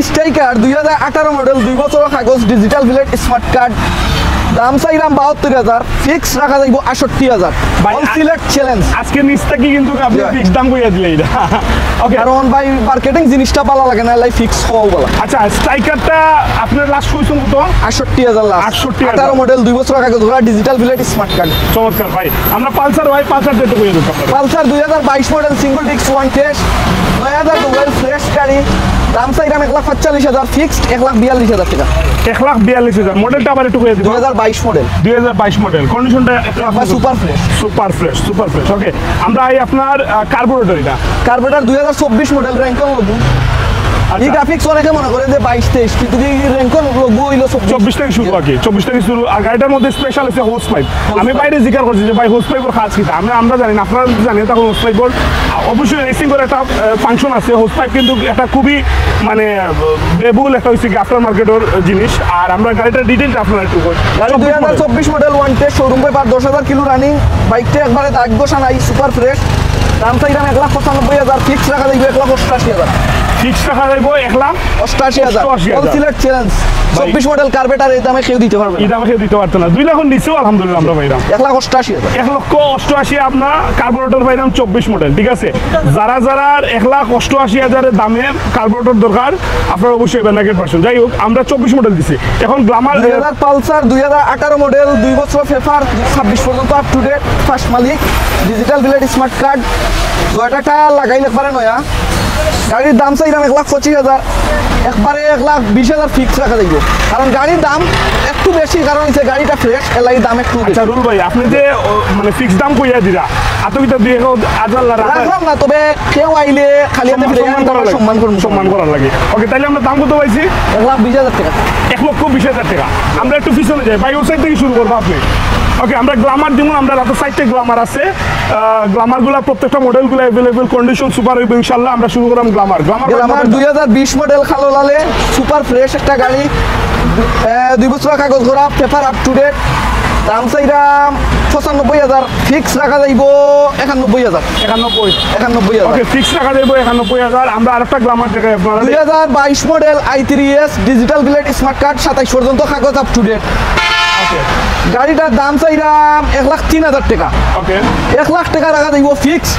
Striker 2018 model 2 বছর কাগজ digital বিলেট স্মার্ট কার্ড দাম চাইলাম 72,000 ফিক্স রাখা যাইব 68,000 অল সিলেক্ট চ্যালেঞ্জ আজকে নিচটা কি কিন্তু আপনি ফিক্স দাম কইয়া দিলে এটা ওকে কারণ ভাই মার্কেটিং জিনিসটা ভালো লাগে না লাই ফিক্স হও বলা আচ্ছা স্ট্রাইকারটা আপনার লাস্ট কইছেন কত 68,000 লাস্ট 68,000 18 মডেল 2 বছর কাগজ ধরা ডিজিটাল বিলেট স্মার্ট কার্ড চমৎকার ভাই আমরা পালসার দিতে কইয়া দিতে Pulsar 2022 model single disc one test 9000 fresh গাড়ি দাম চাইলাম 1,45,000 ফিক্সড 1,42,000 টাকা 1,42,000 মডেলটা আবার একটু কইয়া দিন 2022 মডেল 2022 মডেল কন্ডিশনটা সুপার ফ্রেশ ওকে আমরা এই আপনার কার্বোরেটর এটা কার্বোরেটর 2024 মডেল র্যাঙ্কন লোগো এই গ্রাফিক্স অনেকে মনে করে যে 22-23 কিন্তু এই র্যাঙ্কন লোগো হইলো 24 থেকে শুরু আগে 24 থেকে শুরু আর গাড়িটার মধ্যে স্পেশাল আছে হোস পাইপ আমি বাইরে জিজ্ঞাসা করছি যে ভাই হোস পাইপের কাজ কি আমরা জানি না আপনারা জানেন তখন হোস পাইপের অবশ্যই রেসিং করে একটা ফাংশন আছে হোস পাইপ কিন্তু একটা খুবই মানে বেবুল একটা হইছে আফটার মার্কেটের জিনিস আর আমরা গাড়িটার ডিটেইলটা আপনারা একটু বলুন গাড়ি 2024 model one test showroom paper 10,000 kilo running বাইকটা একবারে দাগ বসা নাই সুপার ফ্রেশ দাম চাইলাম 1,95,000 ফিক্স রাখা যাইবে 1,88,000 ফিক্স রাখা যাইব 1,88,000 অল সিলেক্ট চ্যালেঞ্জ 24 মডেল কার্বেটার এই দামে কেউ দিতে পারবে এই দামে কেউ দিতে পারতো না 2 লাখ নিচেও আলহামদুলিল্লাহ আমরা পাইলাম 1,88,000 1,88,000 আপনার কার্বোরেটর পাইলাম 24 মডেল ঠিক আছে যারা 1,88,000 দামে কার্বোরেটর দরকার আপনারা অবশ্যই বেনাকেট পারছেন যাই হোক আমরা 24 মডেল দিছি এখন গ্ল্যামার 2000 পালসার 2018 মডেল 2 বছর পেপার 26 পর্যন্ত আপ টু ডেট ফার্স্ট মালিক ডিজিটাল বিলেট স্মার্ট কার্ড দুইটা লাগাইলে পারে নয়া গাড়ির দাম চাইলাম 1,25,000 একবারে 1,20,000 ফিক্স রাখা যাইব কারণ গাড়ির দাম একটু বেশি কারণ হচ্ছে গাড়িটা ফ্রেশ এর লাগি দাম একটু আচ্ছা রুল ভাই আপনি যে মানে ফিক্স দাম কইয়া দিরা আতকিটা দিয়ে আজাল্লা রাখলাম না তবে কেউ আইলে খালি হাতে ফিরে সম্মান করার লাগে ওকে তাহলে আমরা দাম কত পাইছি 1,20,000 টাকা 1,20,000 টাকা আমরা একটু পিছনে যাই ভাই ওই সাইড থেকে শুরু করবো আপনি ওকে আমরা গ্ল্যামার দিব আমরা রাতের সাইডে গ্ল্যামার আছে গ্ল্যামারগুলো প্রত্যেকটা মডেলগুলো अवेलेबल কন্ডিশন সুপার হইবে ইনশাআল্লাহ আমরা শুরু করলাম গ্ল্যামার 2020 মডেল খালো লালে সুপার ফ্রেশ একটা গাড়ি 2 বছর কাগজ করা পেপার আপ টু ডেট দাম চাইলাম 95,000 ফিক্স রাখা যাইব 91,000 ওকে ফিক্স রাখা যাইব 91,000 আমরা আরেকটা গ্ল্যামার দেখাই আপনারা 2022 মডেল i3s ডিজিটাল বিলেট স্মার্ট কার্ড 27 পর্যন্ত কাগজ আপ টু ডেট গাড়িটার দাম চাইলাম 1,03,000 টাকা ওকে 1 লাখ টাকা রাখা যাইব ফিক্স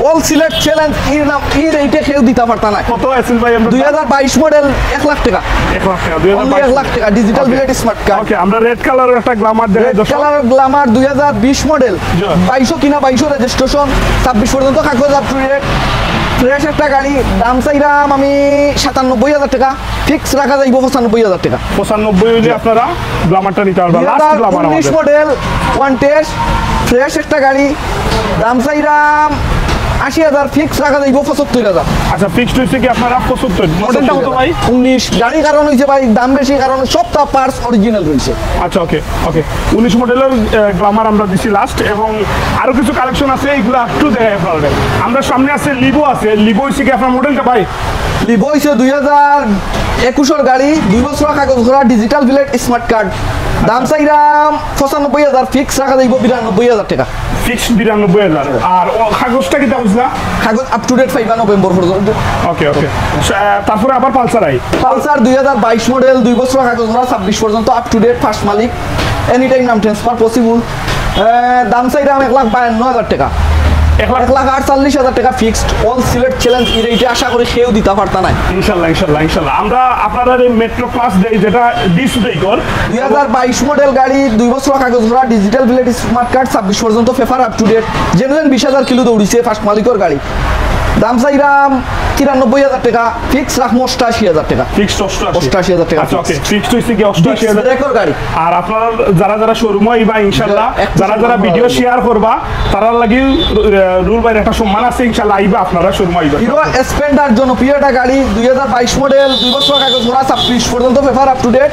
অল সিলেক্ট চ্যালেঞ্জ এর নাম এই রেটে কেউ দিতে পারতা না কত আছে ভাই আমরা 2022 মডেল 1 লাখ টাকা 1 লাখ টাকা 2022 লাখ টাকা ডিজিটাল বিলেট স্মার্ট কার্ড ওকে আমরা রেড কালারের একটা গ্ল্যামার দেখাই রেড কালার গ্ল্যামার 2020 মডেল 2200 কিনা 2200 রেজিস্ট্রেশন 26 পর্যন্ত কাগজ আপ টু ডেট ফ্রেশ একটা গাড়ি দাম চাইলাম আমি 97,000 টাকা ফিক্স রাখা যাইব 95,000 টাকা 95 হইলে আপনারা গ্ল্যামারটা নিতে পারবেন last Glamour 19 model one test fresh একটা গাড়ি দাম চাইলাম 80,000 ফিক্স রাখা যাইব 75,000 আচ্ছা ফিক্সড হইছে কি আপনারা 75 মডেলটা কত ভাই 19 গাড়ি কারণ হইছে ভাই দাম বেশি কারণ সবটা পার্টস অরিজিনাল রইছে আচ্ছা ওকে 19 মডেলের গ্ল্যামার আমরা দিছি লাস্ট এবং আরো কিছু কালেকশন আছে এইগুলো একটু দেখাই আপনাদের আমরা সামনে আছে লিভো হইছে কি আপনার মডেলটা ভাই লিভো হইছে 2021 এর গাড়ি 2 বছর কাগজ করা ডিজিটাল বিলেট স্মার্ট কার্ড দাম চাইলাম 95,000 ফিক্স রাখা যাইব 92,000 টাকা ফিক্স 92,000 আর কাগজটা কি দাম বুঝলা কাগজ আপ টু ডেট 5 নভেম্বর পর্যন্ত ওকে তারপরে আবার পালসার 2022 মডেল 2 বছর কাগজ করা 26 পর্যন্ত আপ টু ডেট ফার্স্ট মালিক এনি টাইম নাম ট্রান্সফার পসিবল দাম চাইলাম 1,52,000 টাকা 1,48,000 টাকা ফিক্সড অল সিলেক্ট চ্যালেঞ্জ এই রেটে আশা করি কেউ দিতে পারতা না ইনশাআল্লাহ আমরা আপনারা এই মেট্রো ক্লাস দেই যেটা ডিসপ্লে কর 2022 মডেল গাড়ি 2 বছর কাগজ করা ডিজিটাল বিলেট স্মার্ট কার্ড 26 পর্যন্ত paper up to date genuine 20,000 kilo দৌড়িছে ফার্স্ট মালিকের গাড়ি দাম চাইলাম 93,000 টাকা ফিক্স রাখমু 88,000 টাকা ফিক্সড 88,000 টাকা আচ্ছা ওকে ফিক্সড হইছে কি 88,000 রেকর্ড গাড়ি আর আপনারা যারা শোরুমে আইবা ইনশাআল্লাহ যারা ভিডিও শেয়ার করবা তারা লাগি রুল ভাইয়ের একটা সম্মান আছে ইনশাআল্লাহ আইবা আপনারা শোরুমে আইবা হিরো স্প্লেন্ডার জনপ্রিয় একটা গাড়ি 2022 মডেল 2 বছর কাগজ করা 26 পর্যন্ত পেপার আপ টু ডেট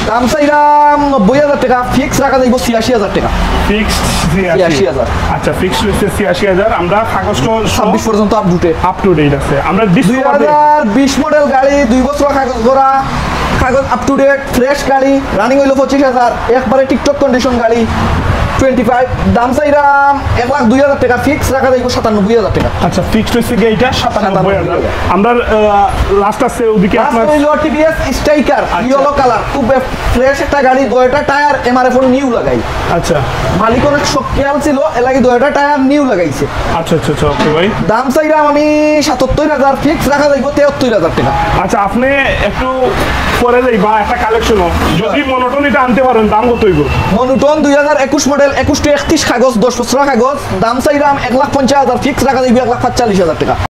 দাম চাইলাম 90,000 টাকা ফিক্স রাখা যাইব 86,000 টাকা ফিক্সড 86,000 আচ্ছা ফিক্সড হইছে 86,000 আমরা কাগজটা 26 পর্যন্ত আপ টু ডেট আছে আমরা 2020 মডেল গাড়ি 2 বছর কাগজ করা কাগজ আপ টু ডেট ফ্রেশ গাড়ি রানিং হইলো 25,000 একবারে টিকটক কন্ডিশন গাড়ি 25 দাম চাইরাম 1,02,000 টাকা ফিক্স রাখা যাইব 97,000 টাকা। আচ্ছা ফিক্সড হচ্ছে কি এইটা 97,000। আমরা লাস্ট আছে ওদিকে আপনার টিভিএস স্ট্রাইকার ইয়েলো কালার, খুব ফ্রেশ একটা গাড়ি, দুইটা টায়ার এমআরএফ নিউ লাগাই। আচ্ছা মালিক অনেক খেয়াল ছিল, এর লাগে দুইটা টায়ার নিউ লাগাইছে। আচ্ছা আচ্ছা আচ্ছা ওকে ভাই। দাম চাইরাম আমি 77,000, ফিক্স রাখা যাইব 73,000 টাকা। আচ্ছা আপনি একটু পরে যাই বা একটা কালেকশন যদি মনোটনিটা আনতে পারেন দাম কত হইব? মনোটন 2021 মডেল 21 to 31 কাগজ 10 বছর কাগজ, দাম চাইরাম 1,50,000, ফিক্স রাখা যাইব 1,45,000 টাকা।